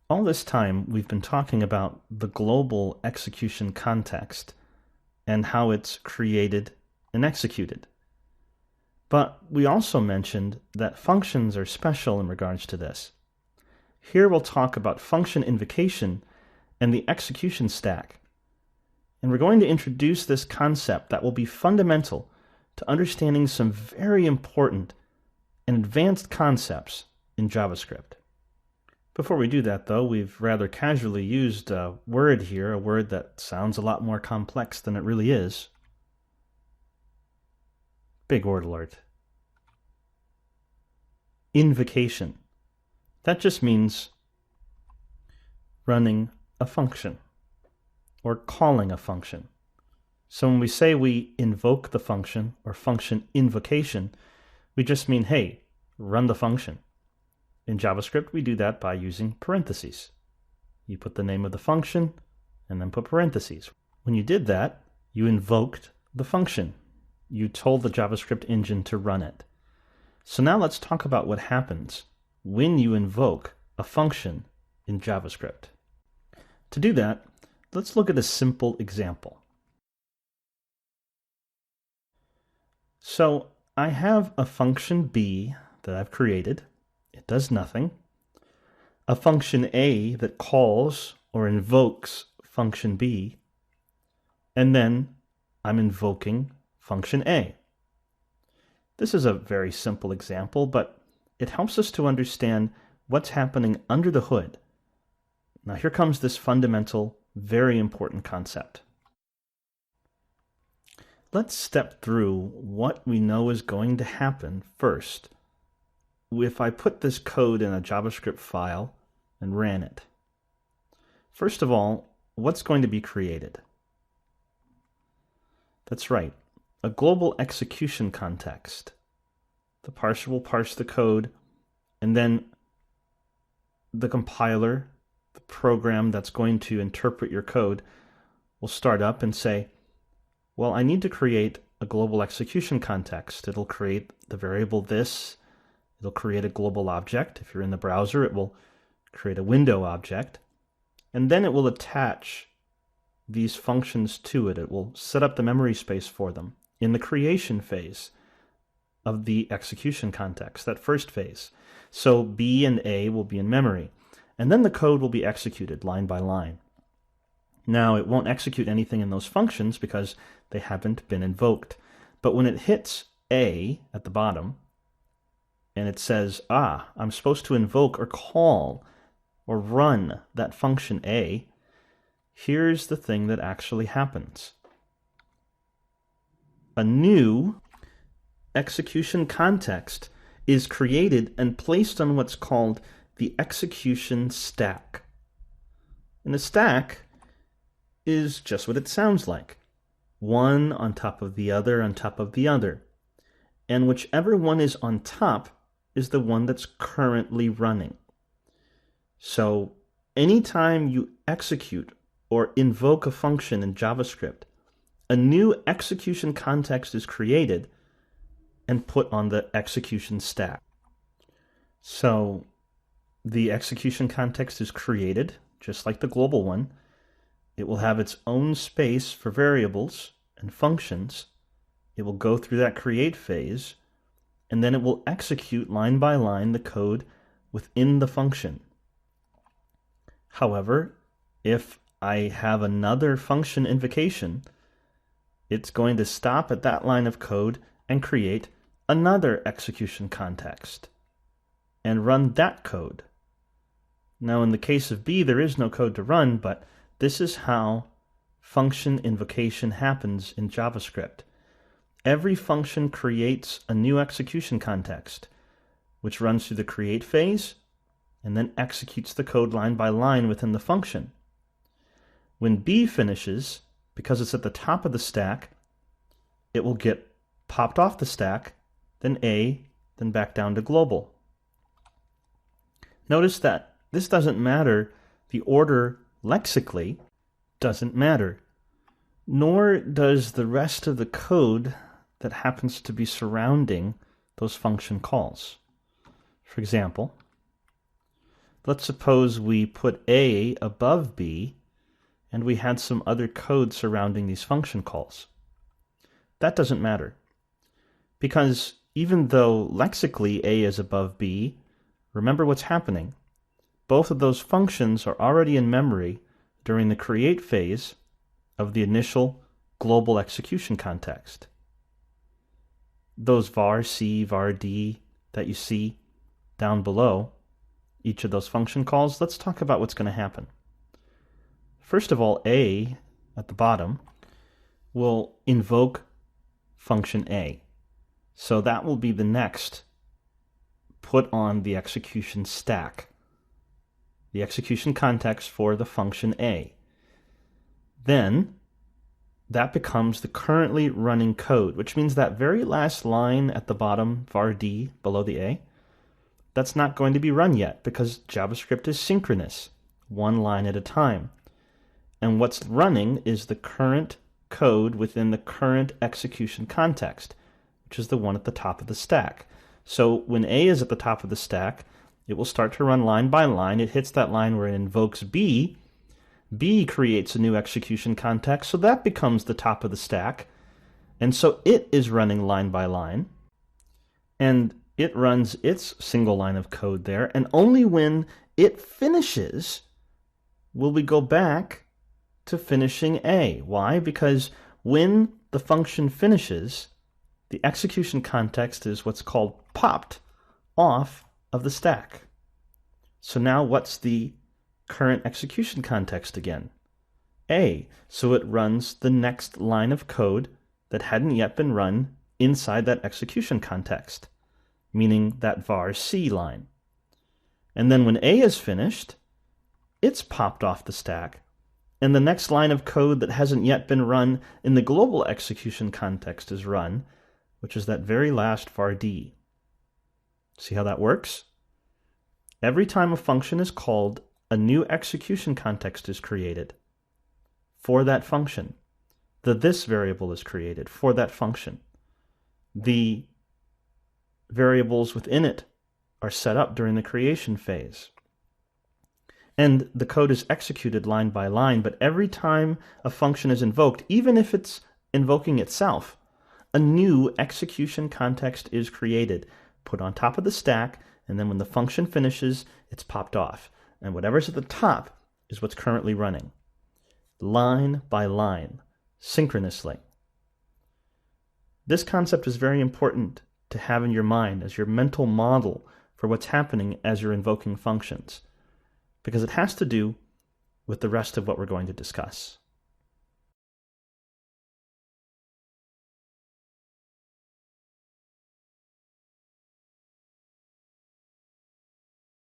All this time, we've been talking about the global execution context and how it's created and executed. But we also mentioned that functions are special in regards to this. Here we'll talk about function invocation and the execution stack. And we're going to introduce this concept that will be fundamental to understanding some very important and advanced concepts in JavaScript. Before we do that, though, we've rather casually used a word here, a word that sounds a lot more complex than it really is. Big word alert. Invocation. That just means running a function or calling a function. So when we say we invoke the function or function invocation, we just mean, hey, run the function. In JavaScript, we do that by using parentheses. You put the name of the function and then put parentheses. When you did that, you invoked the function. You told the JavaScript engine to run it. So now let's talk about what happens when you invoke a function in JavaScript. To do that, let's look at a simple example. So I have a function B that I've created. It does nothing. A function A that calls or invokes function B. And then I'm invoking function A. This is a very simple example, but it helps us to understand what's happening under the hood. Now here comes this fundamental, very important concept. Let's step through what we know is going to happen first if I put this code in a JavaScript file and ran it. First of all, what's going to be created? That's right, a global execution context. The parser will parse the code, and then the compiler, the program that's going to interpret your code, will start up and say, well, I need to create a global execution context. It'll create the variable this. It'll create a global object. If you're in the browser, it will create a window object. And then it will attach these functions to it. It will set up the memory space for them in the creation phase of the execution context, that first phase. So B and A will be in memory. And then the code will be executed line by line. Now, it won't execute anything in those functions because they haven't been invoked. But when it hits A at the bottom, and it says, I'm supposed to invoke or call or run that function A, here's the thing that actually happens. A new execution context is created and placed on what's called the execution stack. And a stack is just what it sounds like. One on top of the other on top of the other. And whichever one is on top is the one that's currently running. So anytime you execute or invoke a function in JavaScript, a new execution context is created and put on the execution stack. So the execution context is created, just like the global one. It will have its own space for variables and functions. It will go through that create phase, and then it will execute line by line the code within the function. However, if I have another function invocation, it's going to stop at that line of code and create another execution context and run that code. Now, in the case of B, there is no code to run, but this is how function invocation happens in JavaScript. Every function creates a new execution context, which runs through the create phase and then executes the code line by line within the function. When B finishes, because it's at the top of the stack, it will get popped off the stack, then A, then back down to global. Notice that this doesn't matter. The order lexically doesn't matter, nor does the rest of the code that happens to be surrounding those function calls. For example, Let's suppose we put A above B, and we had some other code surrounding these function calls. That doesn't matter, because even though lexically A is above B, remember what's happening. Both of those functions are already in memory during the create phase of the initial global execution context. Those var C, var D that you see down below, each of those function calls, let's talk about what's going to happen. First of all, A at the bottom will invoke function A. So that will be the next put on the execution stack, the execution context for the function A. Then that becomes the currently running code, which means that very last line at the bottom, var D, below the A, that's not going to be run yet because JavaScript is synchronous, one line at a time. And what's running is the current code within the current execution context, which is the one at the top of the stack. So when A is at the top of the stack, it will start to run line by line. It hits that line where it invokes B. B creates a new execution context, so that becomes the top of the stack. And so it is running line by line. And it runs its single line of code there. And only when it finishes will we go back to finishing A. Why? Because when the function finishes, the execution context is what's called popped off of the stack. So now what's the current execution context again? A. So it runs the next line of code that hadn't yet been run inside that execution context, meaning that var C line. And then when A is finished, it's popped off the stack, and the next line of code that hasn't yet been run in the global execution context is run, which is that very last var D. See how that works? Every time a function is called, a new execution context is created for that function. The this variable is created for that function. The variables within it are set up during the creation phase. And the code is executed line by line, but every time a function is invoked, even if it's invoking itself, a new execution context is created, put on top of the stack, and then when the function finishes, it's popped off. And whatever's at the top is what's currently running, line by line, synchronously. This concept is very important to have in your mind as your mental model for what's happening as you're invoking functions, because it has to do with the rest of what we're going to discuss.